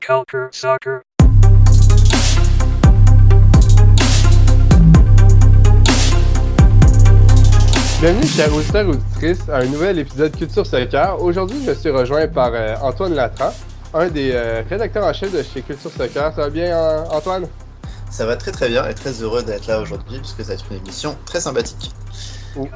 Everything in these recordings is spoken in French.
Culture Soccer. Bienvenue, chers auditeurs et auditrices, à un nouvel épisode Culture Soccer. Aujourd'hui, je suis rejoint par Antoine Latran, un des rédacteurs en chef de chez Culture Soccer. Ça va bien, Antoine? Ça va très très bien et très heureux d'être là aujourd'hui puisque ça va être une émission très sympathique.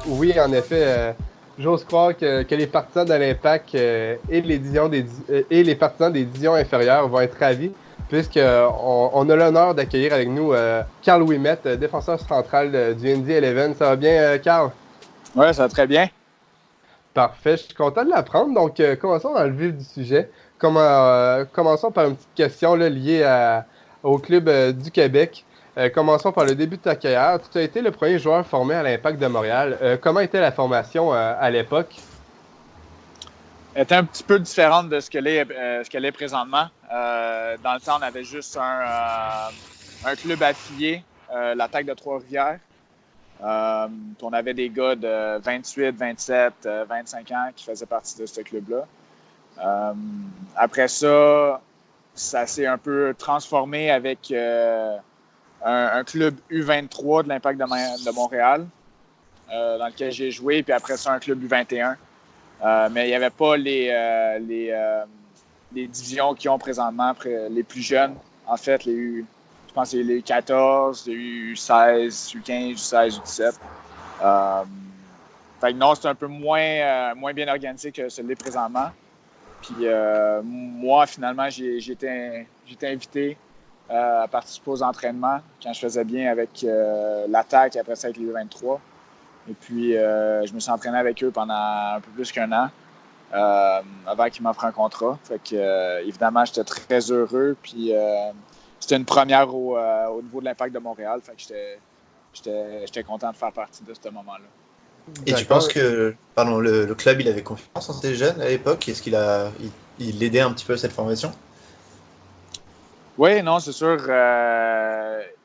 Oui, en effet, j'ose croire que les partisans de l'Impact et les partisans des divisions inférieures vont être ravis puisqu'on a l'honneur d'accueillir avec nous Carl Ouimet, défenseur central du Indy 11. Ça va bien, Carl? Oui, ça va très bien. Parfait, je suis content de l'apprendre. Donc, commençons dans le vif du sujet. Commençons par une petite question là, liée au club du Québec. Commençons par le début de ta carrière. Tu as été le premier joueur formé à l'Impact de Montréal. Comment était la formation à l'époque? Elle était un petit peu différente de ce qu'elle est présentement. Dans le temps, on avait juste un club affilié, l'Attaque de Trois-Rivières. On avait des gars de 28, 27, 25 ans qui faisaient partie de ce club-là. Après ça, ça s'est un peu transformé avec un club U23 de l'Impact de Montréal, dans lequel j'ai joué, puis après ça, un club U21. Mais il n'y avait pas les divisions qu'ils ont présentement, les plus jeunes. En fait, je pense que c'est les U14, les U16, U15, U16, U17. Fait que non, c'est un peu moins bien organisé que celui présentement. Puis moi, finalement, j'ai été invité à participer aux entraînements quand je faisais bien avec l'Attaque et après ça avec les U23. Et puis, je me suis entraîné avec eux pendant un peu plus qu'un an avant qu'ils m'offrent un contrat. Fait que, évidemment, j'étais très heureux. Puis, c'était une première au niveau de l'Impact de Montréal. Fait que j'étais content de faire partie de ce moment-là. Et tu penses que le club il avait confiance en ces jeunes à l'époque? Est-ce qu'il aidait un petit peu à cette formation? Oui, non, c'est sûr.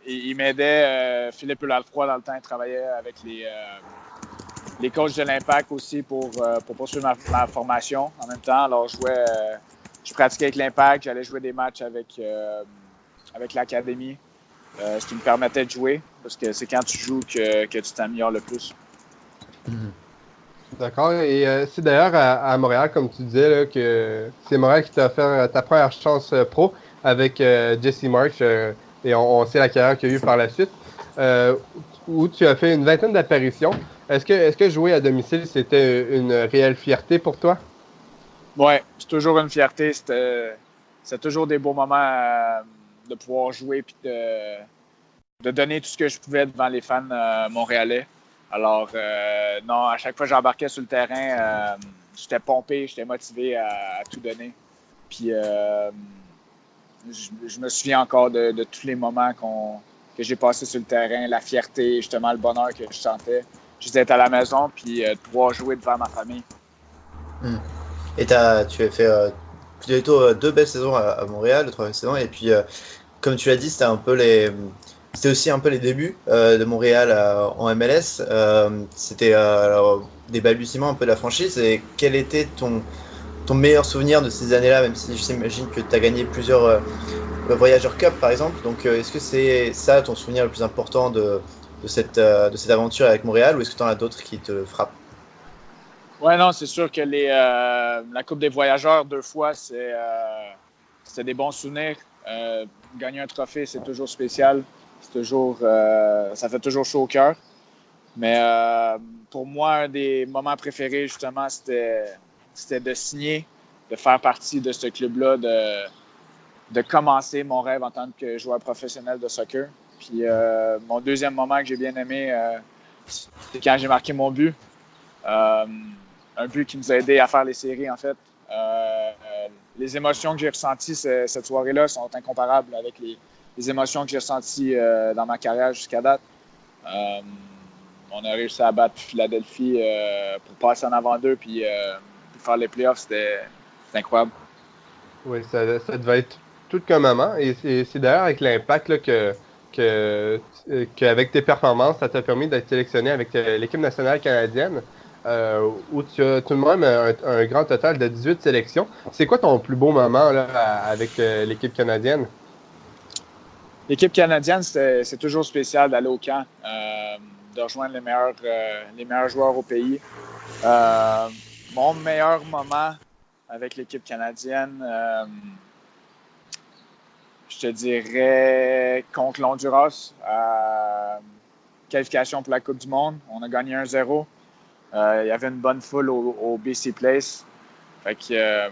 Il m'aidait. Philippe Lalfroy, dans le temps, il travaillait avec les coachs de l'Impact aussi pour poursuivre ma formation en même temps. Alors, je pratiquais avec l'Impact, j'allais jouer des matchs avec l'académie, ce qui me permettait de jouer, parce que c'est quand tu joues que tu t'améliores le plus. D'accord. Et c'est d'ailleurs à Montréal, comme tu disais, là, que c'est Montréal qui t'a offert ta première chance pro avec Jesse Marsh, et on sait la carrière qu'il y a eu par la suite, où tu as fait une vingtaine d'apparitions. Est-ce que jouer à domicile, c'était une réelle fierté pour toi? Oui, c'est toujours une fierté. C'est toujours des beaux moments de pouvoir jouer et de donner tout ce que je pouvais devant les fans montréalais. Alors, non, à chaque fois que j'embarquais sur le terrain, j'étais pompé, j'étais motivé à tout donner. Puis, je me souviens encore de tous les moments que j'ai passés sur le terrain, la fierté, justement, le bonheur que je sentais. Juste d'être à la maison puis de pouvoir jouer devant ma famille. Et tu as fait plutôt 2 belles saisons à Montréal, 3 belles saisons. Et puis, comme tu l'as dit, c'était aussi un peu les débuts de Montréal en MLS. C'était des balbutiements un peu de la franchise. Et quel était ton meilleur souvenir de ces années-là, même si j'imagine que tu as gagné plusieurs Voyageurs Cup, par exemple. Donc, est-ce que c'est ça ton souvenir le plus important de cette aventure avec Montréal, ou est-ce que tu en as d'autres qui te frappent? Oui, non, c'est sûr que la Coupe des Voyageurs 2 fois, c'était des bons souvenirs. Gagner un trophée, c'est toujours spécial. Ça fait toujours chaud au cœur. Mais pour moi, un des moments préférés, justement, c'était de signer, de faire partie de ce club-là, de commencer mon rêve en tant que joueur professionnel de soccer. Puis mon deuxième moment que j'ai bien aimé, c'est quand j'ai marqué mon but. Un but qui nous a aidé à faire les séries, en fait. Les émotions que j'ai ressenties cette soirée-là sont incomparables avec les émotions que j'ai ressenties dans ma carrière jusqu'à date. On a réussi à battre Philadelphie pour passer en avant d'eux puis faire les playoffs. C'était incroyable. Oui, ça devait être tout comme moment. Et c'est d'ailleurs avec l'Impact là, qu'avec tes performances, ça t'a permis d'être sélectionné avec l'équipe nationale canadienne. où tu as tout de même un grand total de 18 sélections. C'est quoi ton plus beau moment là, avec l'équipe canadienne? L'équipe canadienne, c'est toujours spécial d'aller au camp, de rejoindre les meilleurs joueurs au pays. Mon meilleur moment avec l'équipe canadienne, je te dirais contre l'Honduras, qualification pour la Coupe du Monde. On a gagné 1-0. Il y avait une bonne foule au BC Place. Fait que,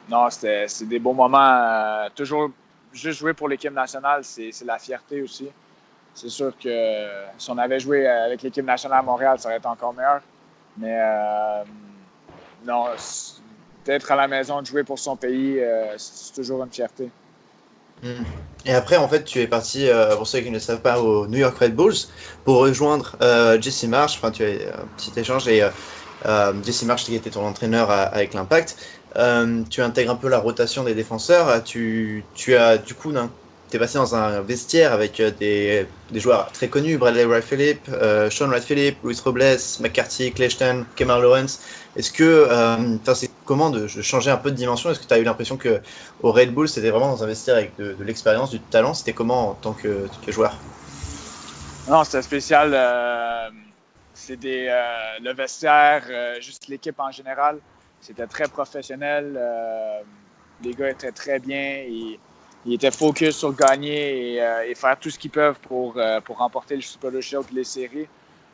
non, c'est des beaux moments. Toujours, juste jouer pour l'équipe nationale, c'est la fierté aussi. C'est sûr que si on avait joué avec l'équipe nationale à Montréal, ça aurait été encore meilleur. Mais non, d'être à la maison, de jouer pour son pays, c'est toujours une fierté. Et après, en fait, tu es parti, pour ceux qui ne le savent pas, au New York Red Bulls pour rejoindre Jesse Marsch. Enfin, tu as un petit échange et Jesse Marsch qui était ton entraîneur avec l'Impact. Tu intègres un peu la rotation des défenseurs. Tu as du coup, tu es passé dans un vestiaire avec des joueurs très connus, Bradley Wright-Phillips, Sean Wright-Phillips, Luis Robles, McCarthy, Cleishton, Kemar Lawrence. Est-ce que, c'est comment de changer un peu de dimension? Est-ce que tu as eu l'impression que au Red Bull, c'était vraiment dans un vestiaire avec de l'expérience, du talent? C'était comment en tant que joueur? Non, c'était spécial. C'est le vestiaire, juste l'équipe en général. C'était très professionnel. Les gars étaient très bien. Ils étaient focus sur gagner et faire tout ce qu'ils peuvent pour remporter le Super Shield et les séries.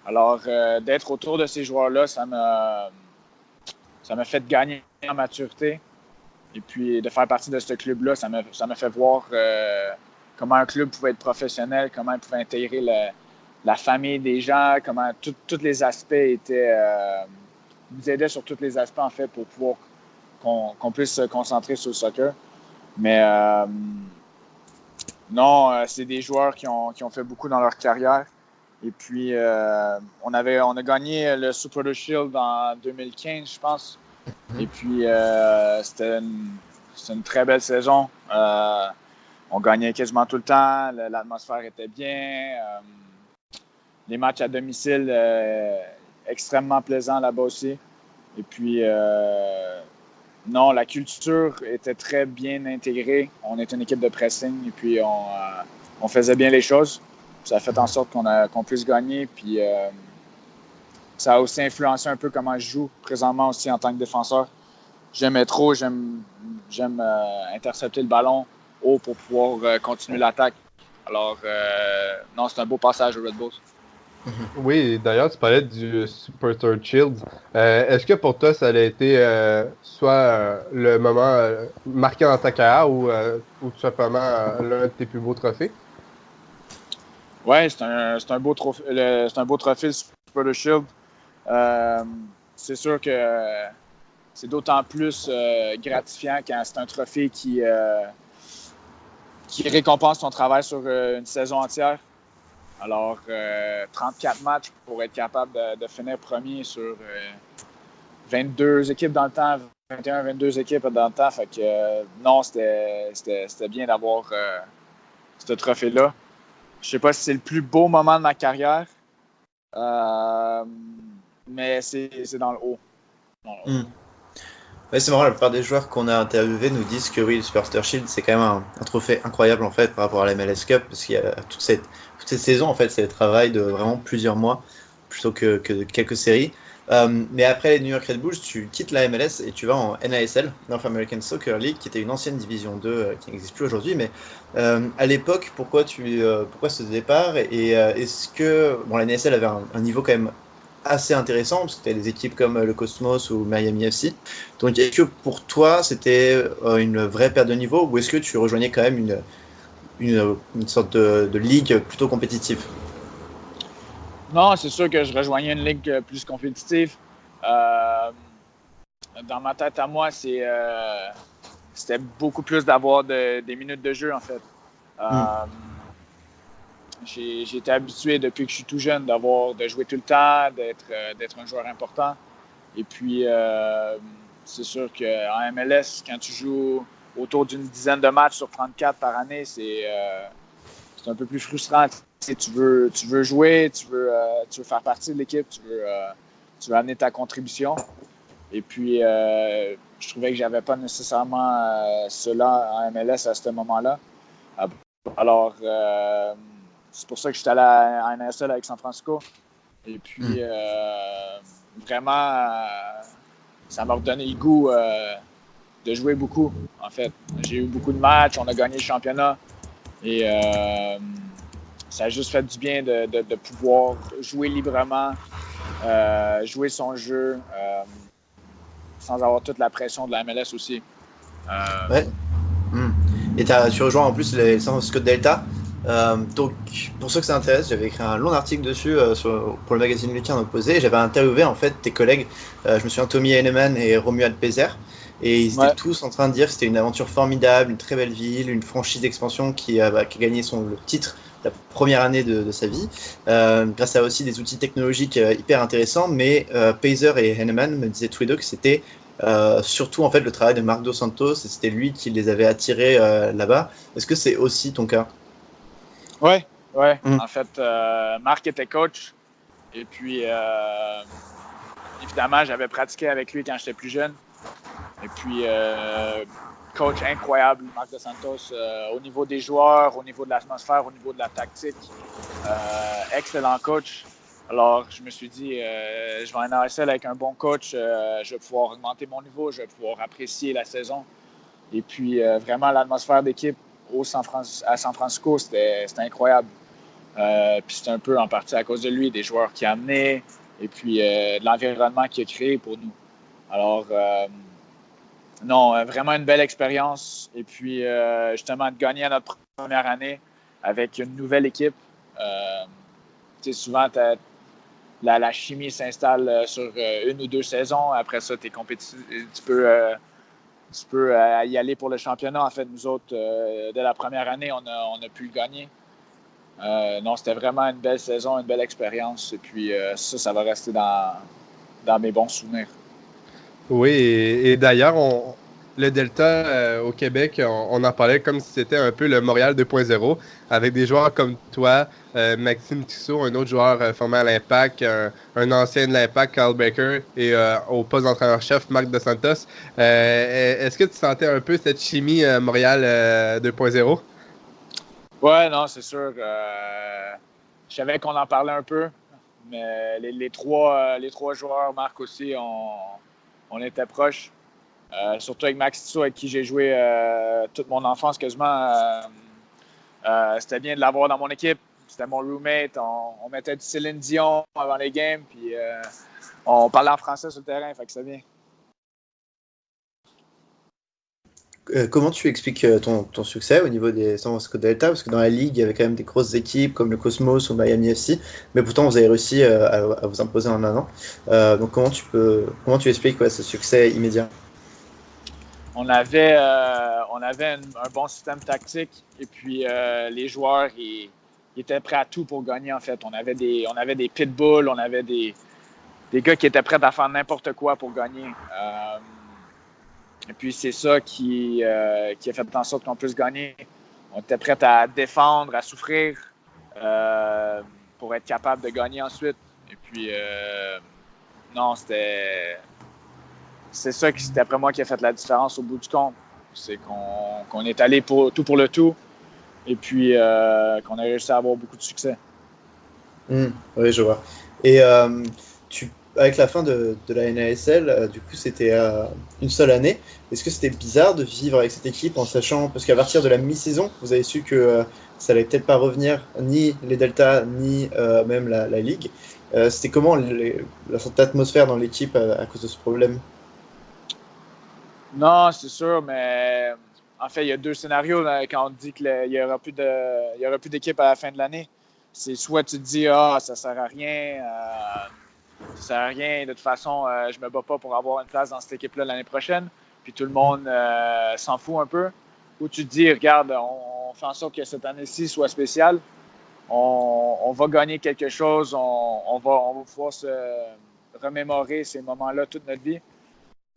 Alors, d'être autour de ces joueurs-là, ça m'a fait gagner en maturité. Et puis, de faire partie de ce club-là, ça m'a fait voir comment un club pouvait être professionnel, comment il pouvait intégrer la famille des gens, comment tous les aspects nous aidaient sur tous les aspects, en fait, pour pouvoir qu'on puisse se concentrer sur le soccer. Mais non, c'est des joueurs qui ont fait beaucoup dans leur carrière. Et puis, on a gagné le Super Shield en 2015, je pense. Et puis, c'était une très belle saison. On gagnait quasiment tout le temps. L'atmosphère était bien. Les matchs à domicile, extrêmement plaisants là-bas aussi. Et puis, non, la culture était très bien intégrée. On était une équipe de pressing et puis on faisait bien les choses. Ça a fait en sorte qu'on puisse gagner. Puis ça a aussi influencé un peu comment je joue présentement aussi en tant que défenseur. J'aime intercepter le ballon haut pour pouvoir continuer l'attaque. Alors, non, c'est un beau passage au Red Bulls. Oui, d'ailleurs, tu parlais du Super Shield. Est-ce que pour toi, ça a été soit le moment marqué dans ta carrière ou tout simplement l'un de tes plus beaux trophées? Oui, c'est un beau trophée. C'est un beau trophée, le Super Shield. C'est sûr que c'est d'autant plus gratifiant quand c'est un trophée qui récompense ton travail sur une saison entière. Alors, 34 matchs pour être capable de finir premier sur 22 équipes dans le temps, 21, 22 équipes dans le temps. Fait que non, c'était bien d'avoir ce trophée-là. Je sais pas si c'est le plus beau moment de ma carrière, mais c'est dans le haut. Ouais, c'est marrant, la plupart des joueurs qu'on a interviewés nous disent que oui, le Super Shield, c'est quand même un trophée incroyable en fait par rapport à la MLS Cup, parce qu'il y a toute cette saison, en fait, c'est le travail de vraiment plusieurs mois plutôt que quelques séries. Mais après les New York Red Bulls, tu quittes la MLS et tu vas en NASL, North American Soccer League, qui était une ancienne division 2 qui n'existe plus aujourd'hui. Mais à l'époque, pourquoi ce départ? Et est-ce que la NASL avait un niveau quand même assez intéressant, parce que tu as des équipes comme le Cosmos ou Miami FC. Donc est-ce que pour toi, c'était une vraie perte de niveau, ou est-ce que tu rejoignais quand même une sorte de ligue plutôt compétitive? Non, c'est sûr que je rejoignais une ligue plus compétitive. Dans ma tête à moi, c'était beaucoup plus d'avoir des minutes de jeu, en fait. J'ai été habitué depuis que je suis tout jeune de jouer tout le temps, d'être un joueur important. Et puis, c'est sûr qu'en MLS, quand tu joues autour d'une dizaine de matchs sur 34 par année, c'est un peu plus frustrant. Tu veux jouer, tu veux faire partie de l'équipe, tu tu veux amener ta contribution. Et puis, je trouvais que j'avais pas nécessairement cela en MLS à ce moment-là. Alors, c'est pour ça que j'étais allé à NASL avec San Francisco. Et puis, vraiment, ça m'a redonné le goût de jouer beaucoup, en fait. J'ai eu beaucoup de matchs, on a gagné le championnat. Et ça a juste fait du bien de pouvoir jouer librement, jouer son jeu, sans avoir toute la pression de la MLS aussi. Ouais. Et tu rejoins en plus les San Francisco Delta. Donc, pour ceux que ça intéresse, j'avais écrit un long article dessus pour le magazine Lucarne Opposé. Et j'avais interviewé en fait tes collègues. Je me souviens Tommy Heinemann et Romuald Pezer. Et ils étaient tous en train de dire que c'était une aventure formidable, une très belle ville, une franchise d'expansion qui a gagné le titre la première année de sa vie, grâce à aussi des outils technologiques hyper intéressants. Mais Pezer et Heinemann me disaient tous les deux que c'était surtout en fait le travail de Marc Dos Santos, et c'était lui qui les avait attirés là-bas. Est-ce que c'est aussi ton cas? Oui. En fait, Marc était coach. Et puis, évidemment, j'avais pratiqué avec lui quand j'étais plus jeune. Et puis, coach incroyable, Marc Dos Santos, au niveau des joueurs, au niveau de l'atmosphère, au niveau de la tactique. Excellent coach. Alors, je me suis dit, je vais en ASL avec un bon coach, je vais pouvoir augmenter mon niveau, je vais pouvoir apprécier la saison. Et puis, vraiment, l'atmosphère d'équipe à San Francisco, c'était incroyable. Puis c'était un peu en partie à cause de lui, des joueurs qu'il a amenés, et puis de l'environnement qu'il a créé pour nous. Alors, non, vraiment une belle expérience. Et puis, justement, de gagner à notre première année avec une nouvelle équipe. Souvent, la chimie s'installe sur une ou deux saisons. Après ça, tu peux y aller pour le championnat. En fait, nous autres, dès la première année, on a pu le gagner. Non, c'était vraiment une belle saison, une belle expérience. Et puis, ça va rester dans mes bons souvenirs. Oui, et d'ailleurs, le Delta au Québec, on en parlait comme si c'était un peu le Montréal 2.0, avec des joueurs comme toi, Maxime Tissot, un autre joueur formé à l'Impact, un ancien de l'Impact, Carl Baker, et au poste d'entraîneur-chef, Marc Dos Santos. Est-ce que tu sentais un peu cette chimie Montréal 2.0? Ouais, non, c'est sûr. Je savais qu'on en parlait un peu, mais les trois joueurs, Marc aussi, on était proches. Surtout avec Max Tissot, avec qui j'ai joué toute mon enfance quasiment. C'était bien de l'avoir dans mon équipe. C'était mon roommate. On mettait du Céline Dion avant les games, puis on parlait en français sur le terrain, fait que c'était bien. Comment tu expliques ton succès au niveau des San Francisco Delta? Parce que dans la ligue, il y avait quand même des grosses équipes comme le Cosmos ou Miami FC, mais pourtant vous avez réussi à vous imposer en un an. Donc comment tu expliques ce succès immédiat? On avait un bon système tactique, et puis les joueurs ils étaient prêts à tout pour gagner, en fait. On avait des pitbulls, on avait des gars qui étaient prêts à faire n'importe quoi pour gagner. Et puis c'est ça qui a fait en sorte qu'on puisse gagner. On était prêts à défendre, à souffrir pour être capable de gagner ensuite. Et puis non, c'est ça qui, d'après moi, qui a fait la différence au bout du compte. C'est qu'on est allé pour le tout, et puis qu'on a réussi à avoir beaucoup de succès. Oui, je vois. Et avec la fin de la NASL, du coup, c'était une seule année. Est-ce que c'était bizarre de vivre avec cette équipe en sachant, parce qu'à partir de la mi-saison, vous avez su que ça allait peut-être pas revenir, ni les Delta, ni même la Ligue. C'était comment cette atmosphère dans l'équipe à cause de ce problème? Non, c'est sûr, mais en fait, il y a deux scénarios là, quand on dit qu'il n'y aura plus d'équipe à la fin de l'année. C'est soit tu te dis, ça sert à rien, de toute façon, je me bats pas pour avoir une place dans cette équipe-là l'année prochaine, puis tout le monde s'en fout un peu. Ou tu te dis, regarde, on fait en sorte que cette année-ci soit spéciale, on va gagner quelque chose, on va pouvoir se remémorer ces moments-là toute notre vie.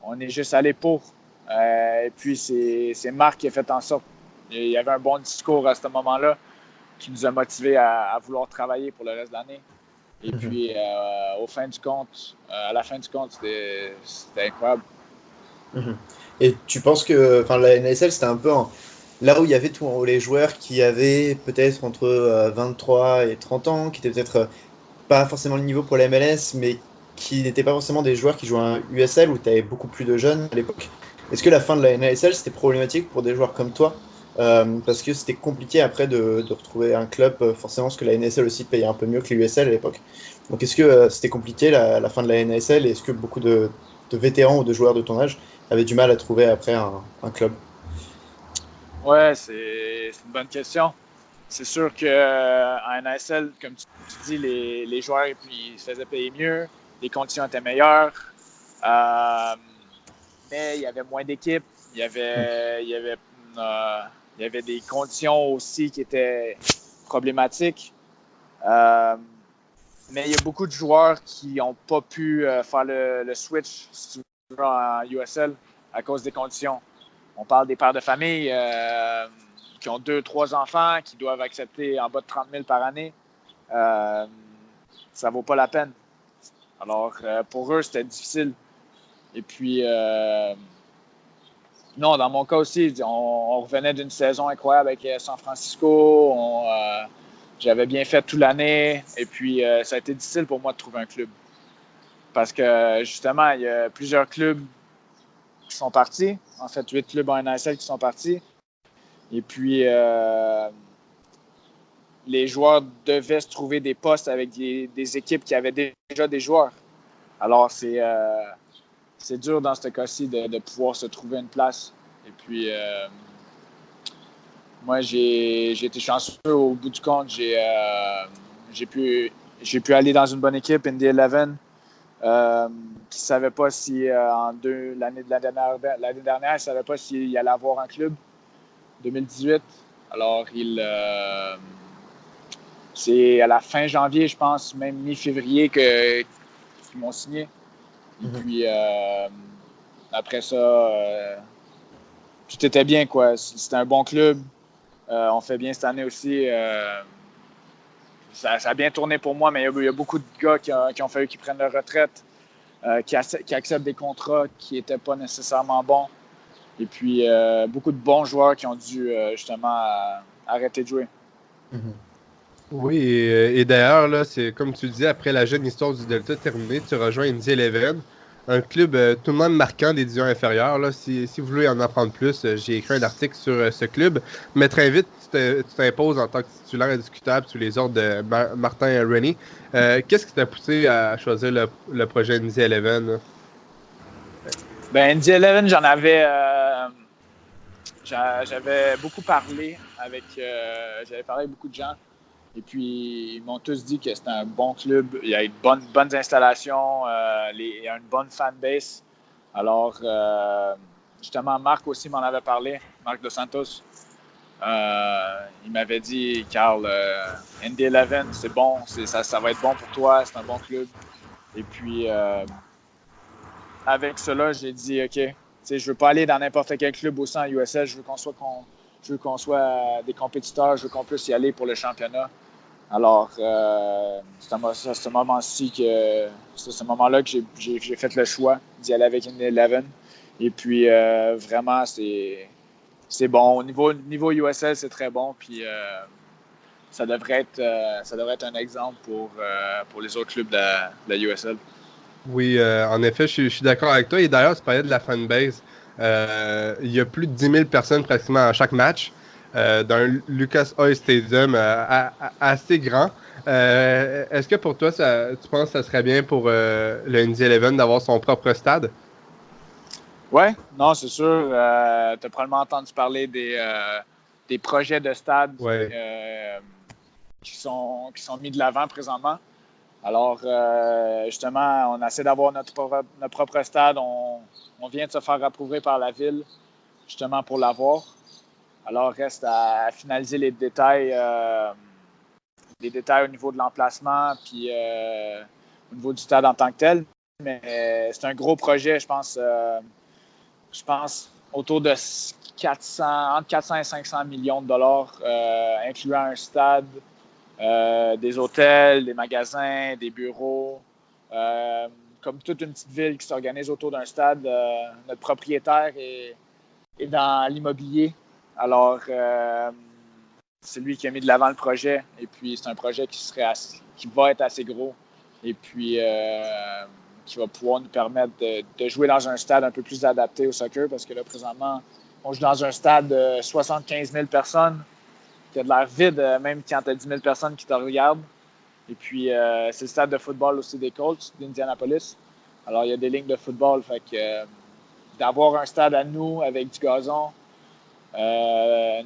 On est juste allé pour. Et puis, c'est Marc qui a fait en sorte. Il y avait un bon discours à ce moment-là qui nous a motivés à vouloir travailler pour le reste de l'année. Et puis, à la fin du compte, c'était incroyable. Et tu penses que la NASL, c'était un peu là où il y avait tous les joueurs qui avaient peut-être entre 23 et 30 ans, qui étaient peut-être pas forcément le niveau pour la MLS, mais qui n'étaient pas forcément des joueurs qui jouaient à USL où tu avais beaucoup plus de jeunes à l'époque. Est-ce que la fin de la NASL, c'était problématique pour des joueurs comme toi parce que c'était compliqué après de retrouver un club, forcément, parce que la NASL aussi payait un peu mieux que l'USL à l'époque. Donc est-ce que c'était compliqué la fin de la NASL, et est-ce que beaucoup de vétérans ou de joueurs de ton âge avaient du mal à trouver après un club? Ouais, c'est une bonne question. C'est sûr qu'en NASL, comme tu dis, les joueurs ils se faisaient payer mieux, les conditions étaient meilleures, mais il y avait moins d'équipes, il y avait des conditions aussi qui étaient problématiques. Mais il y a beaucoup de joueurs qui n'ont pas pu faire le switch, si tu veux, en USL à cause des conditions. On parle des pères de famille qui ont 2-3 enfants, qui doivent accepter en bas de 30 000 par année. Ça ne vaut pas la peine. Alors, pour eux, c'était difficile. Et puis, non, dans mon cas aussi, on revenait d'une saison incroyable avec San Francisco. J'avais bien fait toute l'année. Et puis, ça a été difficile pour moi de trouver un club. Parce que, justement, il y a plusieurs clubs qui sont partis. En fait, 8 clubs en NASL qui sont partis. Et puis, les joueurs devaient se trouver des postes avec des équipes qui avaient déjà des joueurs. Alors, c'est dur dans ce cas-ci de pouvoir se trouver une place. Et puis, moi, j'ai été chanceux au bout du compte. J'ai pu aller dans une bonne équipe, Indy 11. Je ne savais pas si l'année dernière, je ne savais pas s'il allait avoir un club. 2018. Alors, c'est à la fin janvier, je pense, même mi-février qu'ils m'ont signé. Et puis, après ça, tout était bien, quoi. C'était un bon club. On fait bien cette année aussi. Ça a bien tourné pour moi, mais il y a beaucoup de gars qui ont fallu qu'ils prennent leur retraite, qui acceptent des contrats qui n'étaient pas nécessairement bons. Et puis, beaucoup de bons joueurs qui ont dû justement arrêter de jouer. Oui, et d'ailleurs, là, c'est comme tu dis, après la jeune histoire du Delta terminée, tu rejoins Indy 11, un club tout de même marquant des divisions inférieures. Là. Si vous voulez en apprendre plus, j'ai écrit un article sur ce club. Mais très vite, tu t'imposes en tant que titulaire indiscutable sous les ordres de Martin Rennie. Qu'est-ce qui t'a poussé à choisir le projet Indy 11? Ben, Indy 11, j'avais beaucoup parlé j'avais parlé avec beaucoup de gens. Et puis, ils m'ont tous dit que c'était un bon club. Il y a une bonnes installations. Il y a une bonne fanbase. Alors, justement, Marc aussi m'en avait parlé. Marc Dos Santos. Il m'avait dit, Carl, Indy 11, c'est bon. Ça va être bon pour toi. C'est un bon club. Et puis, avec cela, j'ai dit, OK, je ne veux pas aller dans n'importe quel club aussi en USL. Je veux qu'on soit des compétiteurs. Je veux qu'on puisse y aller pour le championnat. Alors, c'est à ce moment-là que j'ai fait le choix d'y aller avec Indy 11. Et puis, vraiment, c'est bon. Au niveau USL, c'est très bon. Puis, ça devrait être un exemple pour les autres clubs de la USL. Oui, en effet, je suis d'accord avec toi. Et d'ailleurs, tu parlais de la fanbase. Il y a plus de 10 000 personnes pratiquement à chaque match. Dans un Lucas Oil Stadium assez grand. Est-ce que pour toi, tu penses que ça serait bien pour le Indy 11 d'avoir son propre stade? Oui, non, c'est sûr. Tu as probablement entendu parler des projets de stade qui sont mis de l'avant présentement. Alors, justement, on essaie d'avoir notre propre stade. On vient de se faire approuver par la ville, justement, pour l'avoir. Alors, reste à finaliser les détails au niveau de l'emplacement, puis au niveau du stade en tant que tel. Mais c'est un gros projet, je pense autour de entre 400 et 500 millions de dollars, incluant un stade, des hôtels, des magasins, des bureaux. Comme toute une petite ville qui s'organise autour d'un stade, notre propriétaire est dans l'immobilier. Alors, c'est lui qui a mis de l'avant le projet. Et puis, c'est un projet qui va être assez gros. Et puis, qui va pouvoir nous permettre de jouer dans un stade un peu plus adapté au soccer. Parce que là, présentement, on joue dans un stade de 75 000 personnes qui a de l'air vide, même quand tu as 10 000 personnes qui te regardent. Et puis, c'est le stade de football aussi des Colts d'Indianapolis. Alors, il y a des lignes de football. Fait que d'avoir un stade à nous avec du gazon, une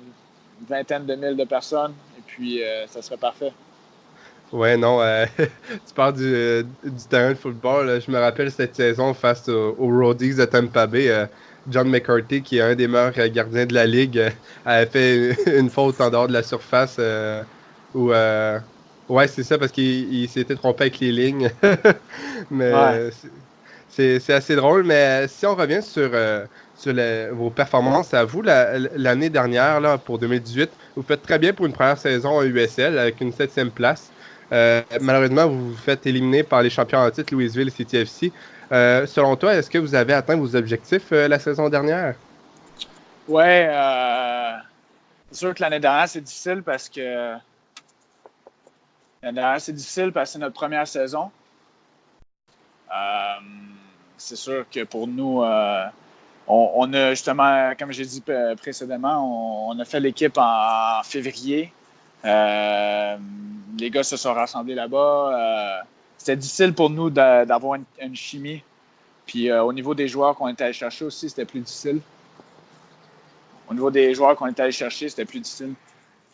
vingtaine de mille de personnes, et puis ça serait parfait. Ouais, non, tu parles du terrain de football. Là. Je me rappelle cette saison face aux Roadies de Tampa Bay. John McCarthy, qui est un des meilleurs gardiens de la ligue, avait fait une faute en dehors de la surface. Ouais, c'est ça, parce qu'il s'était trompé avec les lignes. Mais Ouais. c'est assez drôle. Mais si on revient sur vos performances à vous, l'année dernière, là, pour 2018, vous faites très bien pour une première saison en USL avec une 7e place. Malheureusement, vous vous faites éliminer par les champions en titre Louisville CTFC. Selon toi, est-ce que vous avez atteint vos objectifs la saison dernière? Ouais, c'est sûr que l'année dernière, c'est difficile parce que c'est notre première saison. C'est sûr que pour nous, on a justement, comme j'ai dit précédemment, on a fait l'équipe en février. Les gars se sont rassemblés là-bas. C'était difficile pour nous d'avoir une chimie. Puis au niveau des joueurs qu'on était allés chercher aussi, c'était plus difficile.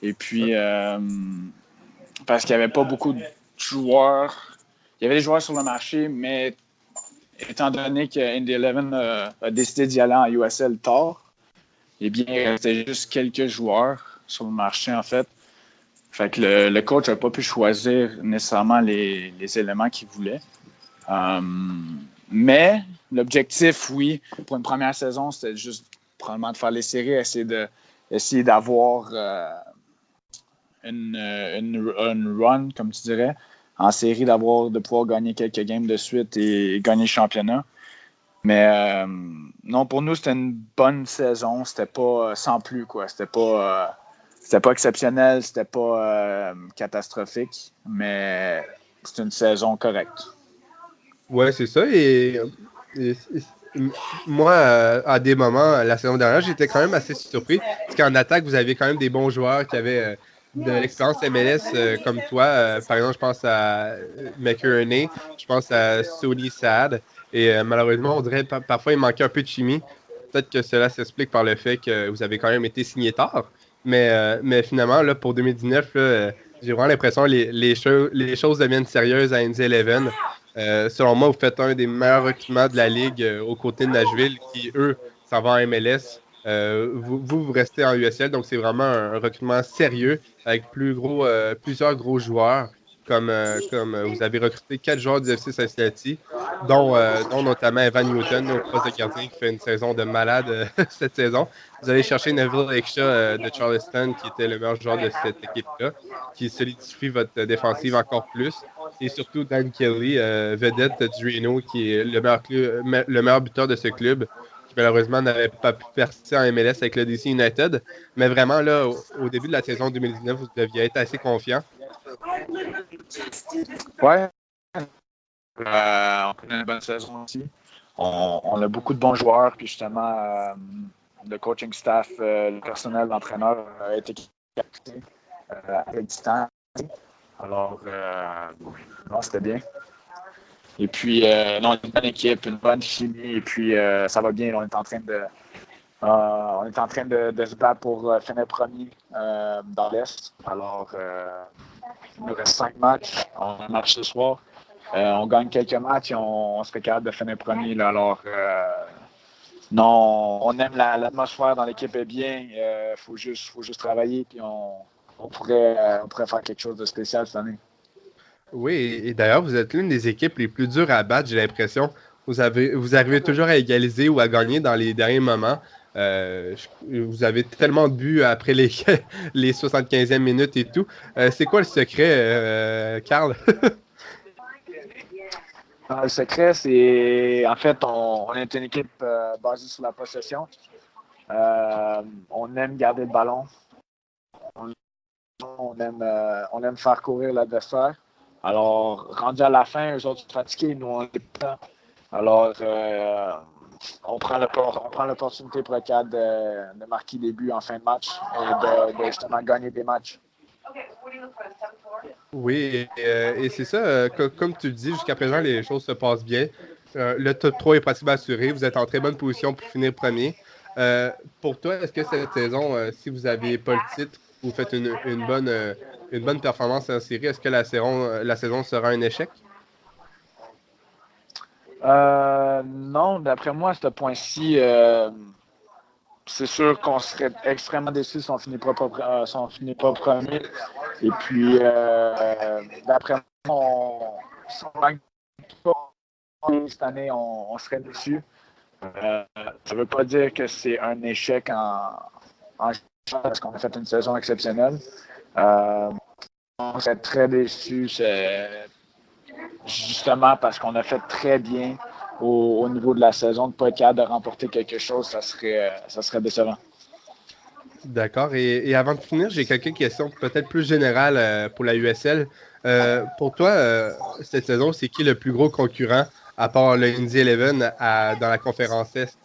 Et puis, parce qu'il n'y avait pas beaucoup de joueurs. Il y avait des joueurs sur le marché, mais étant donné que Indy 11 a décidé d'y aller en USL tard, eh bien, il restait juste quelques joueurs sur le marché, en fait. Fait que le coach n'a pas pu choisir nécessairement les éléments qu'il voulait. Mais l'objectif, oui, pour une première saison, c'était juste probablement de faire les séries, essayer d'avoir une run, comme tu dirais, en série, de pouvoir gagner quelques games de suite et gagner le championnat. Mais non, pour nous, c'était une bonne saison. C'était pas sans plus, quoi. C'était pas exceptionnel, c'était pas catastrophique, mais c'était une saison correcte. Ouais, c'est ça. Et moi, à des moments, la saison dernière, j'étais quand même assez surpris. Parce qu'en attaque, vous avez quand même des bons joueurs qui avaient de l'expérience MLS comme toi. Par exemple, je pense à McInerney, je pense à Sony Saad. Et malheureusement, on dirait parfois il manquait un peu de chimie. Peut-être que cela s'explique par le fait que vous avez quand même été signé tard. Mais finalement, là, pour 2019, là, j'ai vraiment l'impression que les choses deviennent sérieuses à NZ11. Selon moi, vous faites un des meilleurs recrutements de la Ligue aux côtés de Nashville, qui, eux, s'en vont en MLS. Vous restez en USL, donc c'est vraiment un recrutement sérieux avec plusieurs gros joueurs, comme vous avez recruté 4 joueurs du FC Cincinnati, dont notamment Evan Newton au poste de gardien qui fait une saison de malade cette saison. Vous allez chercher Neville Eksha de Charleston, qui était le meilleur joueur de cette équipe-là, qui solidifie votre défensive encore plus. Et surtout Dan Kelly, vedette du Reno, qui est le meilleur buteur de ce club, qui malheureusement n'avait pas pu percer en MLS avec le DC United. Mais vraiment, là, au début de la saison 2019, vous deviez être assez confiant. Ouais. On a une bonne saison aussi. On a beaucoup de bons joueurs, puis justement, le coaching staff, le personnel, l'entraîneur a été capté avec du temps. Alors, non, c'était bien. Et puis, non, une bonne équipe, une bonne chimie, et puis ça va bien. On est en train de se battre pour finir premier dans l'Est. Alors, il nous reste 5 matchs. On a un match ce soir. On gagne quelques matchs et on serait capable de finir premier. Là. Alors, non, on aime l'atmosphère dans l'équipe est bien. Faut juste travailler puis on pourrait faire quelque chose de spécial cette année. Oui, et d'ailleurs, vous êtes l'une des équipes les plus dures à battre, j'ai l'impression. Vous arrivez toujours à égaliser ou à gagner dans les derniers moments. Vous avez tellement de buts après les, les 75e minutes et tout. C'est quoi le secret, Carl? Le secret, c'est en fait, on est une équipe basée sur la possession. On aime garder le ballon. On aime faire courir l'adversaire. Alors, rendu à la fin, eux autres sont fatigués, nous on n'est pas. Alors, on prend l'opportunité pour être capable de marquer des buts en fin de match et de justement gagner des matchs. Oui, et c'est ça, comme tu le dis, jusqu'à présent, les choses se passent bien. Le top 3 est pratiquement assuré. Vous êtes en très bonne position pour finir premier. Pour toi, est-ce que cette saison, si vous n'aviez pas le titre, vous faites une bonne performance en série, est-ce que la saison sera un échec? Non, d'après moi, à ce point-ci, c'est sûr qu'on serait extrêmement déçus si on finit pas premier. Et puis, d'après moi, si on gagne pas cette année, on serait déçus. Ça ne veut pas dire que c'est un échec en parce qu'on a fait une saison exceptionnelle. On serait très déçus, justement parce qu'on a fait très bien au niveau de la saison. De ne pas être capable de remporter quelque chose, ça serait décevant. D'accord. Et avant de finir, j'ai quelques questions peut-être plus générales pour la USL. Pour toi, cette saison, c'est qui le plus gros concurrent à part le Indy Eleven dans la conférence Est?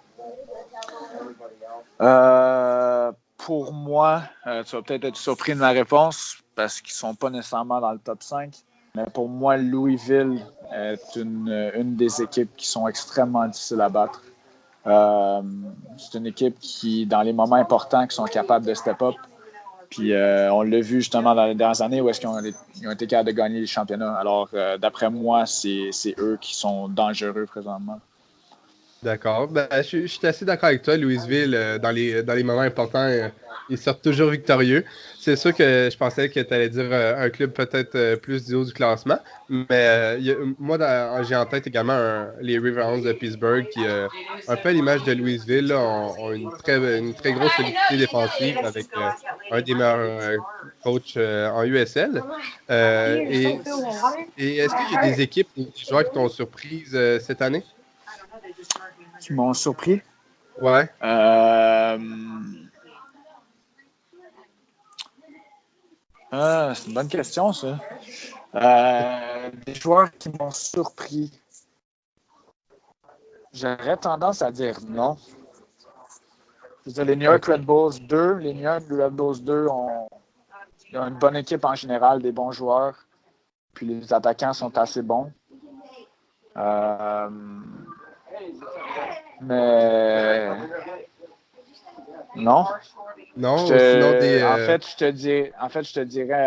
Pour moi, tu vas peut-être être surpris de ma réponse parce qu'ils ne sont pas nécessairement dans le top 5. Mais pour moi, Louisville est une des équipes qui sont extrêmement difficiles à battre. C'est une équipe qui, dans les moments importants, qui sont capables de step up. Puis on l'a vu justement dans les dernières années où est-ce qu'ils ont été capables de gagner les championnats. Alors, d'après moi, c'est eux qui sont dangereux présentement. D'accord. Ben, je suis assez d'accord avec toi. Louisville, dans les moments importants, ils sortent toujours victorieux. C'est sûr que je pensais que tu allais dire un club peut-être plus du haut du classement. Mais moi, j'ai en tête également les Riverhounds de Pittsburgh qui, un peu à l'image de Louisville, là, ont une très grosse solidité défensive avec un des meilleurs coachs en USL. Et est-ce qu'il y a des équipes ou des joueurs qui t'ont surprise cette année? Qui m'ont surpris? Ouais. C'est une bonne question, ça. Des joueurs qui m'ont surpris. J'aurais tendance à dire non. Je veux dire, les New York Red Bulls 2, les New York Red Bulls 2 ont une bonne équipe en général, des bons joueurs. Puis les attaquants sont assez bons. Mais non. Non, sinon des. En fait, je te dirais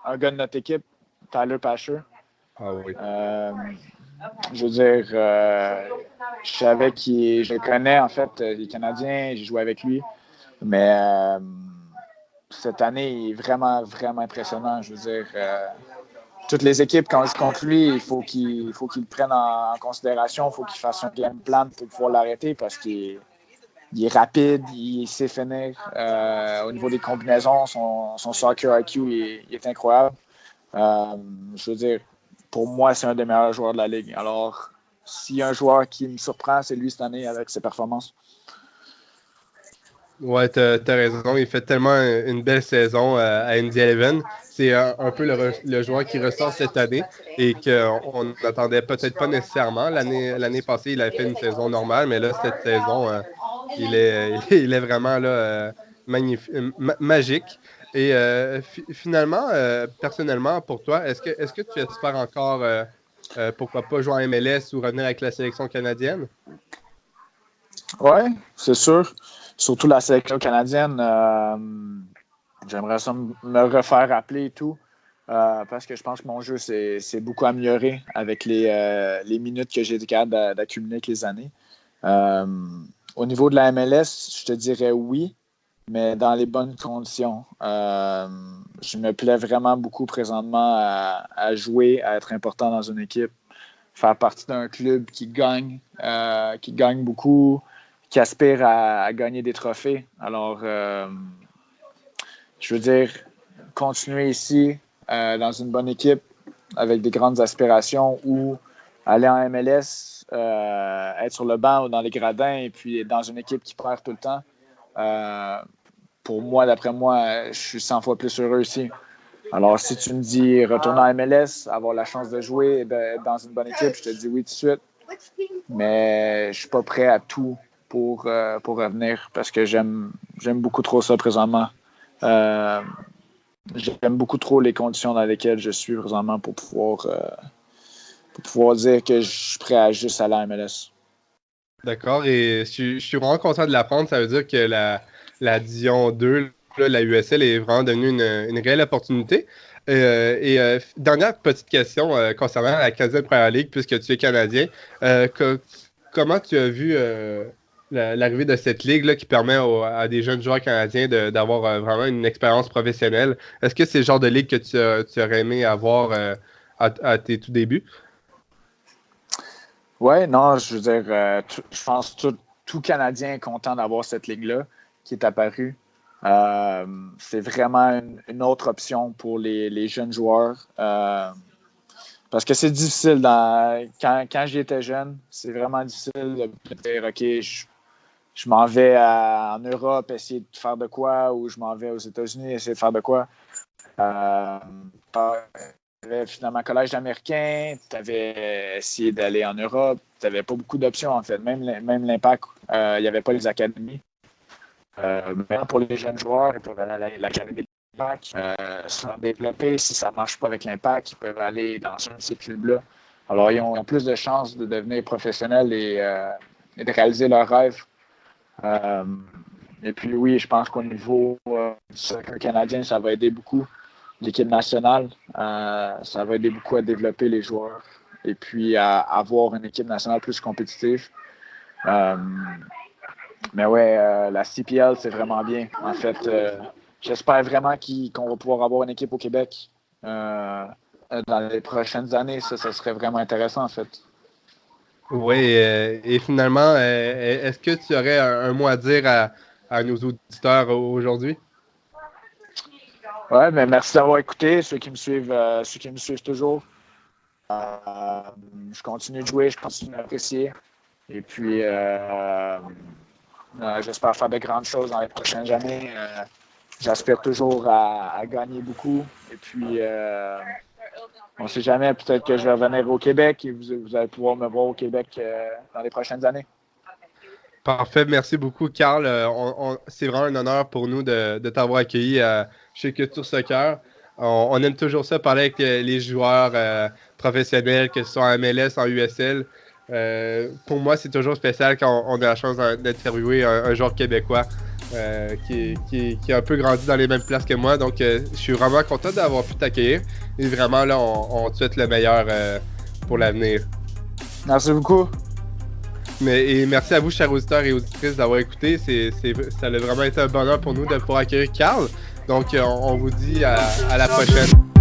un gars de notre équipe, Tyler Pasher. Ah oui. Je veux dire, je le connais en fait, il est Canadien, j'ai joué avec lui. Mais cette année, il est vraiment, vraiment impressionnant. Je veux dire, toutes les équipes, quand on joue contre lui, il faut qu'ils le prennent en considération. Il faut qu'il fasse un game plan pour pouvoir l'arrêter parce qu'il est rapide, il sait finir. Au niveau des combinaisons, son soccer IQ il est incroyable. Je veux dire, pour moi, c'est un des meilleurs joueurs de la Ligue. Alors, s'il y a un joueur qui me surprend, c'est lui cette année avec ses performances. Ouais, t'as raison. Il fait tellement une belle saison à Indy Eleven. C'est un peu le joueur qui ressort cette année et qu'on n'attendait peut-être pas nécessairement. L'année passée, il avait fait une saison normale, mais là, cette saison, il est vraiment là, magique. Et finalement, personnellement, pour toi, est-ce que tu espères encore, pourquoi pas, jouer en MLS ou revenir avec la sélection canadienne? Oui, c'est sûr. Surtout la sélection canadienne, j'aimerais ça me refaire appeler et tout. Parce que je pense que mon jeu s'est beaucoup amélioré avec les minutes que j'ai été capable d'accumuler avec les années. Au niveau de la MLS, je te dirais oui, mais dans les bonnes conditions. Je me plais vraiment beaucoup présentement à jouer, à être important dans une équipe, faire partie d'un club qui gagne beaucoup, aspirent à gagner des trophées. Alors, je veux dire, continuer ici dans une bonne équipe avec des grandes aspirations ou aller en MLS, être sur le banc ou dans les gradins et puis dans une équipe qui perd tout le temps. Pour moi, d'après moi, je suis 100 fois plus heureux ici. Alors, si tu me dis retourner en MLS, avoir la chance de jouer dans une bonne équipe, je te dis oui tout de suite. Mais je ne suis pas prêt à tout pour revenir parce que j'aime beaucoup trop ça présentement. J'aime beaucoup trop les conditions dans lesquelles je suis présentement pour pouvoir dire que je suis prêt à juste aller en MLS. D'accord, et je suis vraiment content de l'apprendre. Ça veut dire que la Division 2, là, la USL, est vraiment devenue une réelle opportunité. Dernière petite question concernant la Canadian Premier League, puisque tu es Canadien. Comment tu as vu l'arrivée de cette ligue-là qui permet à des jeunes joueurs canadiens d'avoir vraiment une expérience professionnelle? Est-ce que c'est le genre de ligue que tu aurais aimé avoir à tes tout débuts? Oui, non, je veux dire, je pense que tout Canadien est content d'avoir cette ligue-là qui est apparue. C'est vraiment une autre option pour les jeunes joueurs. Parce que c'est difficile. Quand j'étais jeune, c'est vraiment difficile de dire, OK, je m'en vais en Europe essayer de faire de quoi ou je m'en vais aux États-Unis essayer de faire de quoi. Tu avais finalement collège américain, tu avais essayé d'aller en Europe, tu n'avais pas beaucoup d'options en fait. Même l'Impact, il n'y avait pas les académies. Maintenant, pour les jeunes joueurs, ils peuvent aller à l'académie de l'Impact, se développer. Si ça ne marche pas avec l'Impact, ils peuvent aller dans un de ces clubs-là. Alors, ils ont plus de chances de devenir professionnels et de réaliser leurs rêves. Et puis, oui, je pense qu'au niveau du soccer canadien, ça va aider beaucoup. L'équipe nationale, ça va aider beaucoup à développer les joueurs et puis à avoir une équipe nationale plus compétitive. Mais ouais, la CPL, c'est vraiment bien. En fait, j'espère vraiment qu'on va pouvoir avoir une équipe au Québec dans les prochaines années. Ça serait vraiment intéressant, en fait. Oui, et finalement, est-ce que tu aurais un mot à dire à nos auditeurs aujourd'hui? Oui, mais merci d'avoir écouté, ceux qui me suivent toujours. Je continue de jouer, je continue d'apprécier. Et puis, j'espère faire de grandes choses dans les prochaines années. J'aspire toujours à gagner beaucoup. Et puis, on ne sait jamais, peut-être que je vais revenir au Québec et vous allez pouvoir me voir au Québec dans les prochaines années. Parfait, merci beaucoup, Carl. C'est vraiment un honneur pour nous de t'avoir accueilli chez Culture Soccer. On aime toujours ça, parler avec les joueurs professionnels, que ce soit en MLS, en USL. Pour moi, c'est toujours spécial quand on a la chance d'interviewer un joueur québécois qui a un peu grandi dans les mêmes places que moi. Donc, je suis vraiment content d'avoir pu t'accueillir. Et vraiment, là, on te souhaite le meilleur pour l'avenir. Merci beaucoup. Et merci à vous, chers auditeurs et auditrices, d'avoir écouté. Ça a vraiment été un bonheur pour nous de pouvoir accueillir Carl. Donc, on vous dit à la prochaine.